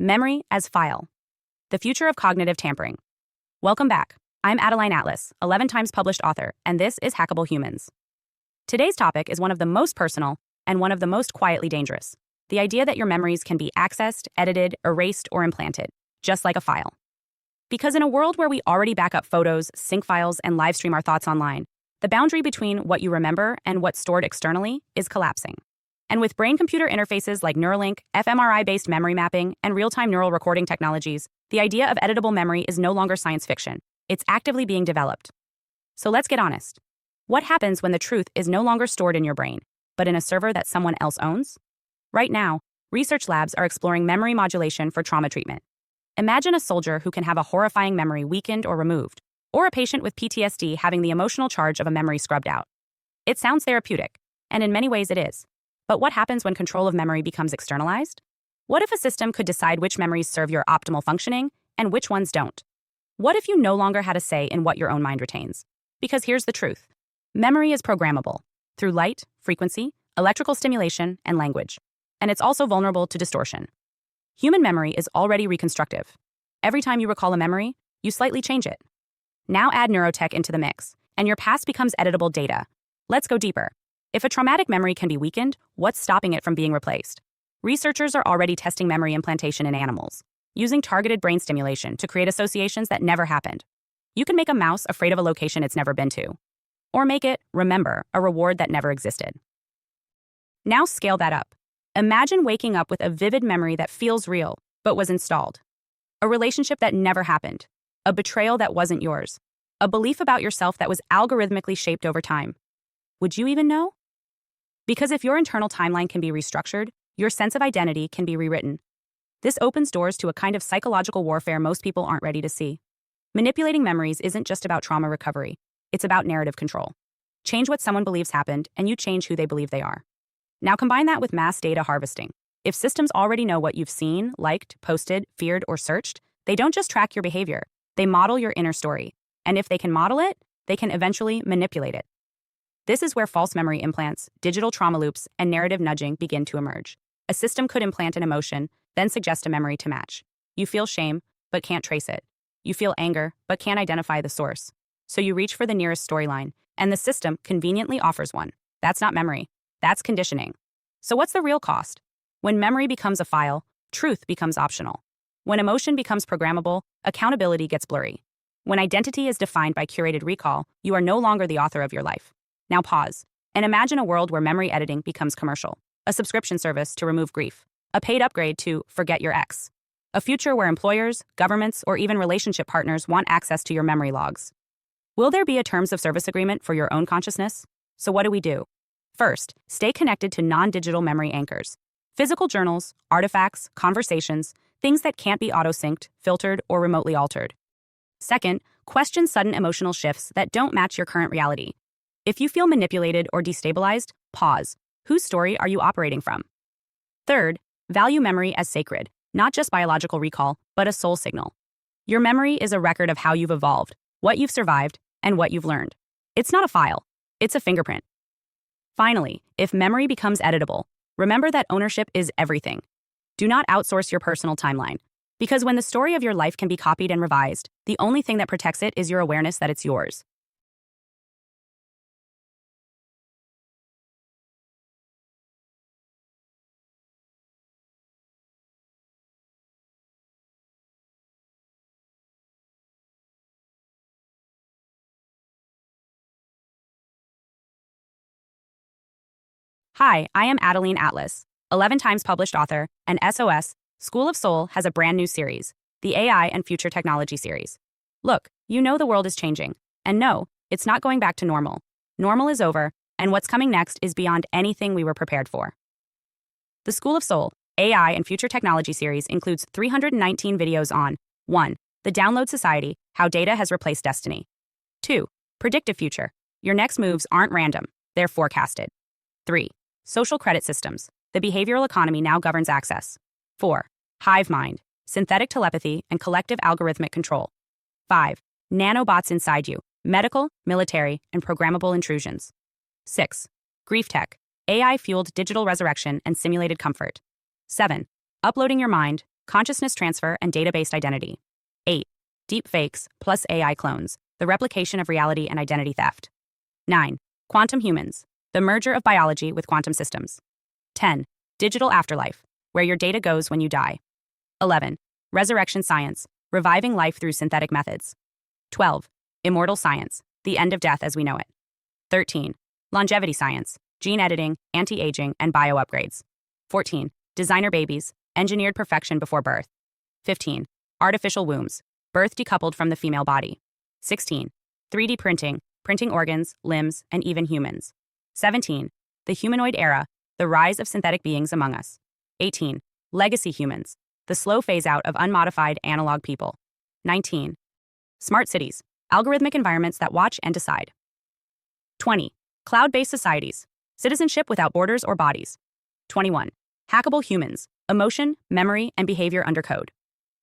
Memory as File. The Future of Cognitive Tampering. Welcome back. I'm Adeline Atlas, 11 times published author, and this is Hackable Humans. Today's topic is one of the most personal and one of the most quietly dangerous. The idea that your memories can be accessed, edited, erased, or implanted, just like a file. Because in a world where we already back up photos, sync files, and live stream our thoughts online, the boundary between what you remember and what's stored externally is collapsing. And with brain-computer interfaces like Neuralink, fMRI-based memory mapping, and real-time neural recording technologies, the idea of editable memory is no longer science fiction. It's actively being developed. So let's get honest. What happens when the truth is no longer stored in your brain, but in a server that someone else owns? Right now, research labs are exploring memory modulation for trauma treatment. Imagine a soldier who can have a horrifying memory weakened or removed, or a patient with PTSD having the emotional charge of a memory scrubbed out. It sounds therapeutic, and in many ways it is. But what happens when control of memory becomes externalized? What if a system could decide which memories serve your optimal functioning and which ones don't? What if you no longer had a say in what your own mind retains? Because here's the truth. Memory is programmable through light, frequency, electrical stimulation, and language. And it's also vulnerable to distortion. Human memory is already reconstructive. Every time you recall a memory, you slightly change it. Now add neurotech into the mix, and your past becomes editable data. Let's go deeper. If a traumatic memory can be weakened, what's stopping it from being replaced? Researchers are already testing memory implantation in animals, using targeted brain stimulation to create associations that never happened. You can make a mouse afraid of a location it's never been to, or make it remember a reward that never existed. Now scale that up. Imagine waking up with a vivid memory that feels real, but was installed. A relationship that never happened. A betrayal that wasn't yours. A belief about yourself that was algorithmically shaped over time. Would you even know? Because if your internal timeline can be restructured, your sense of identity can be rewritten. This opens doors to a kind of psychological warfare most people aren't ready to see. Manipulating memories isn't just about trauma recovery. It's about narrative control. Change what someone believes happened, and you change who they believe they are. Now combine that with mass data harvesting. If systems already know what you've seen, liked, posted, feared, or searched, they don't just track your behavior. They model your inner story. And if they can model it, they can eventually manipulate it. This is where false memory implants, digital trauma loops, and narrative nudging begin to emerge. A system could implant an emotion, then suggest a memory to match. You feel shame, but can't trace it. You feel anger, but can't identify the source. So you reach for the nearest storyline, and the system conveniently offers one. That's not memory. That's conditioning. So what's the real cost? When memory becomes a file, truth becomes optional. When emotion becomes programmable, accountability gets blurry. When identity is defined by curated recall, you are no longer the author of your life. Now pause, and imagine a world where memory editing becomes commercial. A subscription service to remove grief. A paid upgrade to forget your ex. A future where employers, governments, or even relationship partners want access to your memory logs. Will there be a terms of service agreement for your own consciousness? So what do? First, stay connected to non-digital memory anchors. Physical journals, artifacts, conversations, things that can't be auto-synced, filtered, or remotely altered. Second, question sudden emotional shifts that don't match your current reality. If you feel manipulated or destabilized, pause. Whose story are you operating from? Third, value memory as sacred, not just biological recall, but a soul signal. Your memory is a record of how you've evolved, what you've survived, and what you've learned. It's not a file, it's a fingerprint. Finally, if memory becomes editable, remember that ownership is everything. Do not outsource your personal timeline, because when the story of your life can be copied and revised, the only thing that protects it is your awareness that it's yours. Hi, I am Adeline Atlas, 11 times published author, and SOS, School of Soul has a brand new series, the AI and Future Technology series. Look, you know the world is changing, and no, it's not going back to normal. Normal is over, and what's coming next is beyond anything we were prepared for. The School of Soul, AI and Future Technology series includes 319 videos on 1. The Download Society, How Data Has Replaced Destiny. 2. Predictive Future. Your next moves aren't random, they're forecasted. 3. Social credit systems. The behavioral economy now governs access. 4. Hive mind. Synthetic telepathy and collective algorithmic control. 5. Nanobots inside you. Medical, military, and programmable intrusions. 6. Grief tech. AI-fueled digital resurrection and simulated comfort. 7. Uploading your mind. consciousness transfer and data-based identity. 8. Deep fakes plus AI clones, the replication of reality and identity theft. 9. Quantum humans, the merger of biology with quantum systems. 10. Digital afterlife, where your data goes when you die. 11. Resurrection science, reviving life through synthetic methods. 12. Immortal science, the end of death as we know it. 13. Longevity science, gene editing, anti-aging, and bio-upgrades. 14. Designer babies, engineered perfection before birth. 15. Artificial wombs, birth decoupled from the female body. 16. 3D printing, printing organs, limbs, and even humans. 17. The humanoid era, the rise of synthetic beings among us. 18. Legacy humans, the slow phase-out of unmodified analog people. 19. Smart cities, algorithmic environments that watch and decide. 20. Cloud-based societies, citizenship without borders or bodies. 21. Hackable humans, emotion, memory, and behavior under code.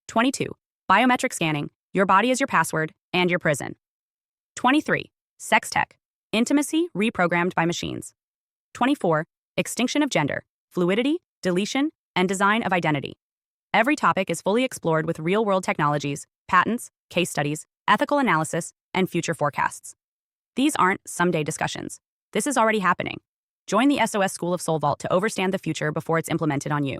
22. Biometric scanning, your body is your password and your prison. 23. Sex tech, intimacy reprogrammed by machines. 24. Extinction of gender, fluidity, deletion, and design of identity. Every topic is fully explored with real-world technologies, patents, case studies, ethical analysis, and future forecasts. These aren't someday discussions. This is already happening. Join the SOS School of Soul Vault to overstand the future before it's implemented on you.